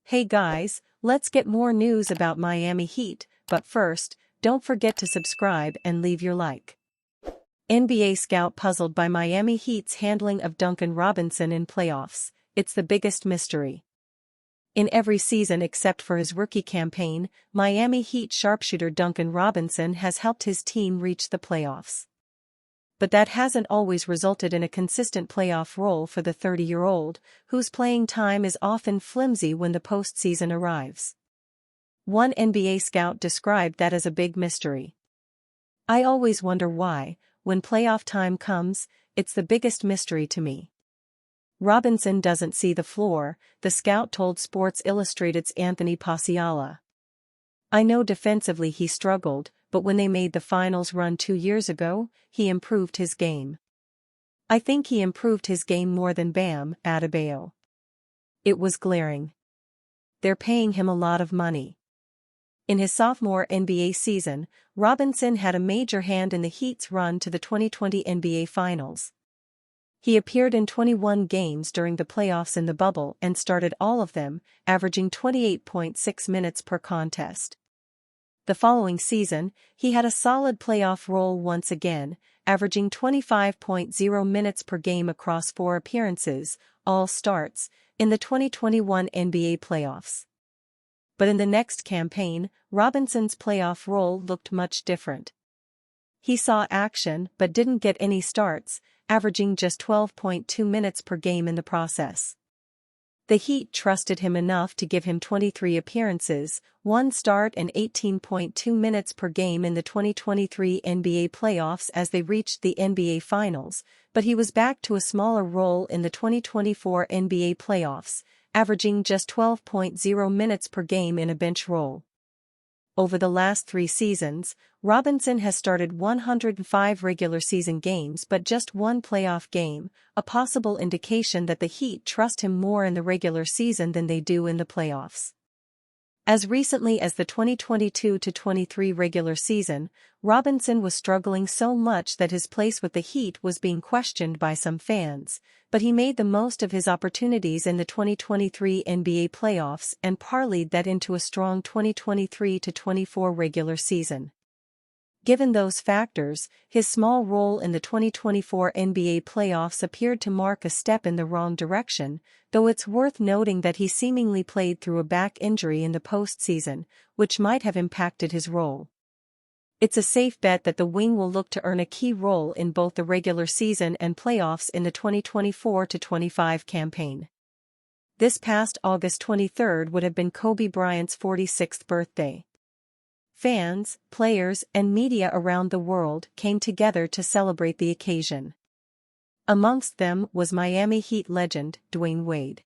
Hey guys, let's get more news about Miami Heat, but first, don't forget to subscribe and leave your like. NBA scout puzzled by Miami Heat's handling of Duncan Robinson in playoffs. It's the biggest mystery. In every season except for his rookie campaign, Miami Heat sharpshooter Duncan Robinson has helped his team reach the playoffs. But that hasn't always resulted in a consistent playoff role for the 30-year-old, whose playing time is often flimsy when the postseason arrives. One NBA scout described that as a big mystery. "I always wonder why, when playoff time comes, it's the biggest mystery to me. Robinson doesn't see the floor," the scout told Sports Illustrated's Anthony Pasiala. "I know defensively he struggled, but when they made the finals run 2 years ago, he improved his game. I think he improved his game more than Bam Adebayo. It was glaring. They're paying him a lot of money." In his sophomore NBA season, Robinson had a major hand in the Heat's run to the 2020 NBA Finals. He appeared in 21 games during the playoffs in the bubble and started all of them, averaging 28.6 minutes per contest. The following season, he had a solid playoff role once again, averaging 25.0 minutes per game across 4 appearances, all starts, in the 2021 NBA playoffs. But in the next campaign, Robinson's playoff role looked much different. He saw action but didn't get any starts, averaging just 12.2 minutes per game in the process. The Heat trusted him enough to give him 23 appearances, 1 start and 18.2 minutes per game in the 2023 NBA playoffs as they reached the NBA Finals, but he was back to a smaller role in the 2024 NBA playoffs, averaging just 12.0 minutes per game in a bench role. Over the last 3 seasons, Robinson has started 105 regular season games but just 1 playoff game, a possible indication that the Heat trust him more in the regular season than they do in the playoffs. As recently as the 2022-23 regular season, Robinson was struggling so much that his place with the Heat was being questioned by some fans, but he made the most of his opportunities in the 2023 NBA playoffs and parlayed that into a strong 2023-24 regular season. Given those factors, his small role in the 2024 NBA playoffs appeared to mark a step in the wrong direction, though it's worth noting that he seemingly played through a back injury in the postseason, which might have impacted his role. It's a safe bet that the wing will look to earn a key role in both the regular season and playoffs in the 2024-25 campaign. This past August 23 would have been Kobe Bryant's 46th birthday. Fans, players, and media around the world came together to celebrate the occasion. Amongst them was Miami Heat legend Dwayne Wade.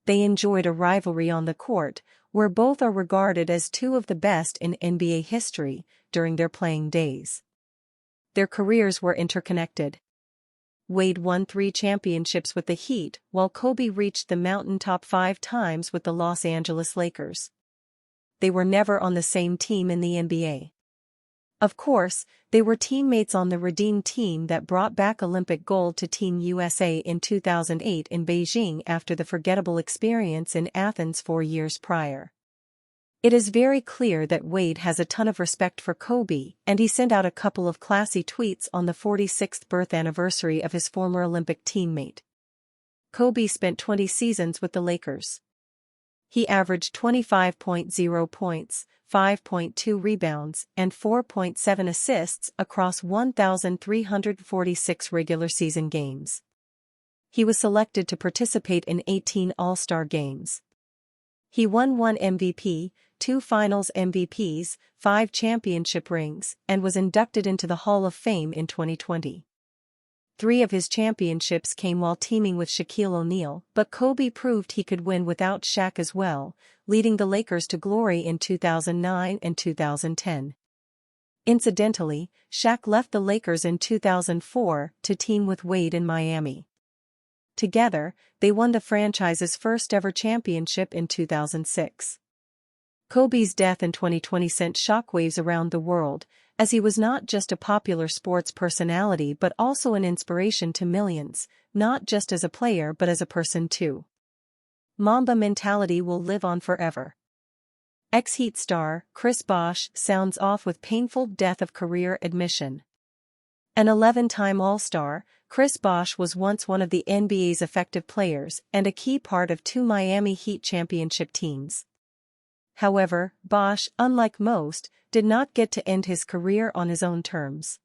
They enjoyed a rivalry on the court, where both are regarded as 2 of the best in NBA history during their playing days. Their careers were interconnected. Wade won 3 championships with the Heat, while Kobe reached the mountaintop 5 times with the Los Angeles Lakers. They were never on the same team in the NBA. Of course, they were teammates on the Redeem team that brought back Olympic gold to Team USA in 2008 in Beijing after the forgettable experience in Athens 4 years prior. It is very clear that Wade has a ton of respect for Kobe, and he sent out a couple of classy tweets on the 46th birth anniversary of his former Olympic teammate. Kobe spent 20 seasons with the Lakers. He averaged 25.0 points, 5.2 rebounds, and 4.7 assists across 1,346 regular season games. He was selected to participate in 18 All-Star games. He won 1 MVP, 2 Finals MVPs, 5 championship rings, and was inducted into the Hall of Fame in 2020. 3 of his championships came while teaming with Shaquille O'Neal, but Kobe proved he could win without Shaq as well, leading the Lakers to glory in 2009 and 2010. Incidentally, Shaq left the Lakers in 2004 to team with Wade in Miami. Together, they won the franchise's first-ever championship in 2006. Kobe's death in 2020 sent shockwaves around the world, as he was not just a popular sports personality but also an inspiration to millions, not just as a player but as a person too. Mamba mentality will live on forever. Ex-Heat star Chris Bosch sounds off with painful death of career admission. An 11-time All-Star, Chris Bosch was once one of the NBA's effective players and a key part of two Miami Heat championship teams. However, Bosch, unlike most, did not get to end his career on his own terms.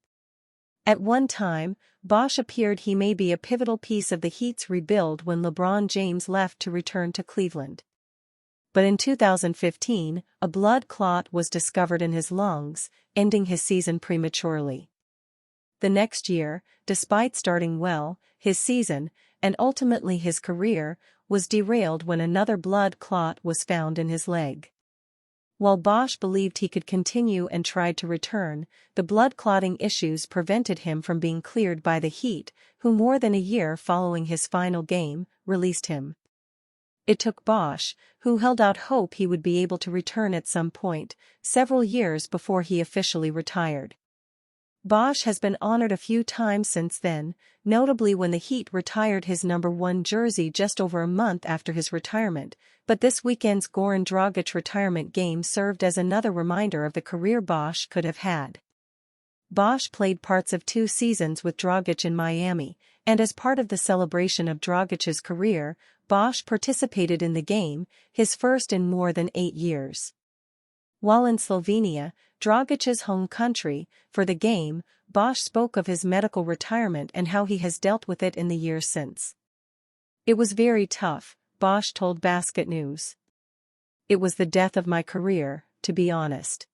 At one time, Bosch appeared he may be a pivotal piece of the Heat's rebuild when LeBron James left to return to Cleveland. But in 2015, a blood clot was discovered in his lungs, ending his season prematurely. The next year, despite starting well, his season, and ultimately his career, was derailed when another blood clot was found in his leg. While Bosch believed he could continue and tried to return, the blood clotting issues prevented him from being cleared by the Heat, who more than a year following his final game, released him. It took Bosch, who held out hope he would be able to return at some point, several years before he officially retired. Bosch has been honored a few times since then, notably when the Heat retired his number 1 jersey just over a month after his retirement, but this weekend's Goran Dragic retirement game served as another reminder of the career Bosch could have had. Bosch played parts of 2 seasons with Dragic in Miami, and as part of the celebration of Dragic's career, Bosch participated in the game, his first in more than 8 years. While in Slovenia, Dragic's home country, for the game, Bosch spoke of his medical retirement and how he has dealt with it in the years since. "It was very tough," Bosch told Basket News. "It was the death of my career, to be honest.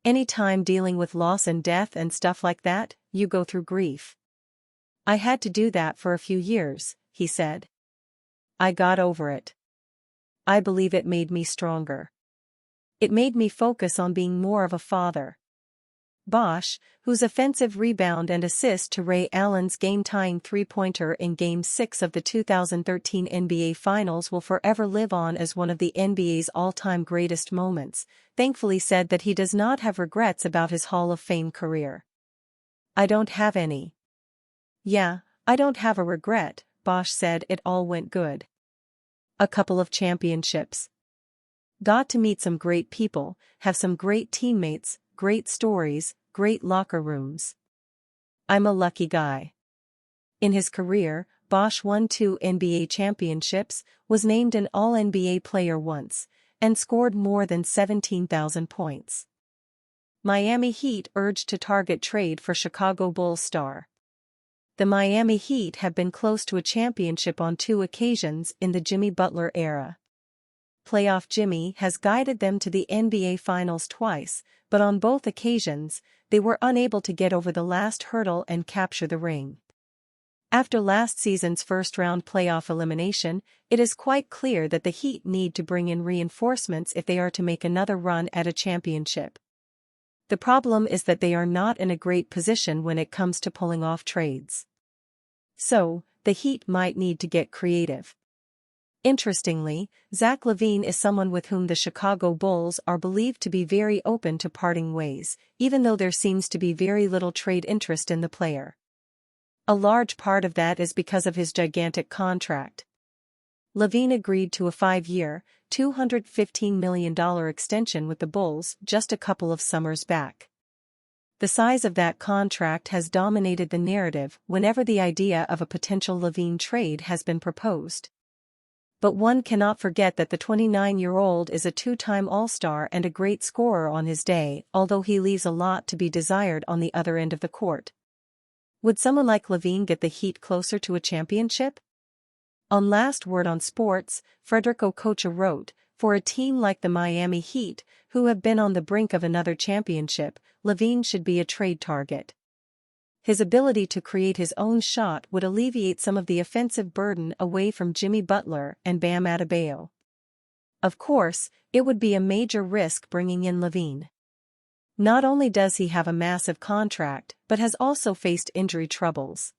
Anytime dealing with loss and death and stuff like that, you go through grief. I had to do that for a few years," he said. "I got over it. I believe it made me stronger. It made me focus on being more of a father." Bosch, whose offensive rebound and assist to Ray Allen's game-tying three-pointer in Game 6 of the 2013 NBA Finals will forever live on as one of the NBA's all-time greatest moments, thankfully said that he does not have regrets about his Hall of Fame career. "I don't have any. Yeah, I don't have a regret," Bosch said. "It all went good. A couple of championships. Got to meet some great people, have some great teammates, great stories, great locker rooms. I'm a lucky guy." In his career, Bosch won 2 NBA championships, was named an All-NBA player once, and scored more than 17,000 points. Miami Heat urged to target trade for Chicago Bulls star. The Miami Heat have been close to a championship on 2 occasions in the Jimmy Butler era. Playoff Jimmy has guided them to the NBA Finals twice, but on both occasions, they were unable to get over the last hurdle and capture the ring. After last season's first-round playoff elimination, it is quite clear that the Heat need to bring in reinforcements if they are to make another run at a championship. The problem is that they are not in a great position when it comes to pulling off trades. So, the Heat might need to get creative. Interestingly, Zach Lavine is someone with whom the Chicago Bulls are believed to be very open to parting ways, even though there seems to be very little trade interest in the player. A large part of that is because of his gigantic contract. Lavine agreed to a 5-year, $215 million extension with the Bulls just a couple of summers back. The size of that contract has dominated the narrative whenever the idea of a potential Lavine trade has been proposed. But one cannot forget that the 29-year-old is a 2-time All-Star and a great scorer on his day, although he leaves a lot to be desired on the other end of the court. Would someone like Lavine get the Heat closer to a championship? On Last Word on Sports, Frederick Okocha wrote, "For a team like the Miami Heat, who have been on the brink of another championship, Lavine should be a trade target. His ability to create his own shot would alleviate some of the offensive burden away from Jimmy Butler and Bam Adebayo. Of course, it would be a major risk bringing in Lavine. Not only does he have a massive contract, but has also faced injury troubles.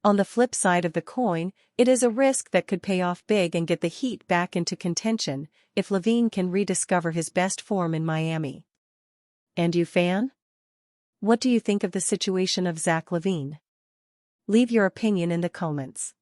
On the flip side of the coin, it is a risk that could pay off big and get the Heat back into contention if Lavine can rediscover his best form in Miami. And you fan? What do you think of the situation of Zach Lavine? Leave your opinion in the comments.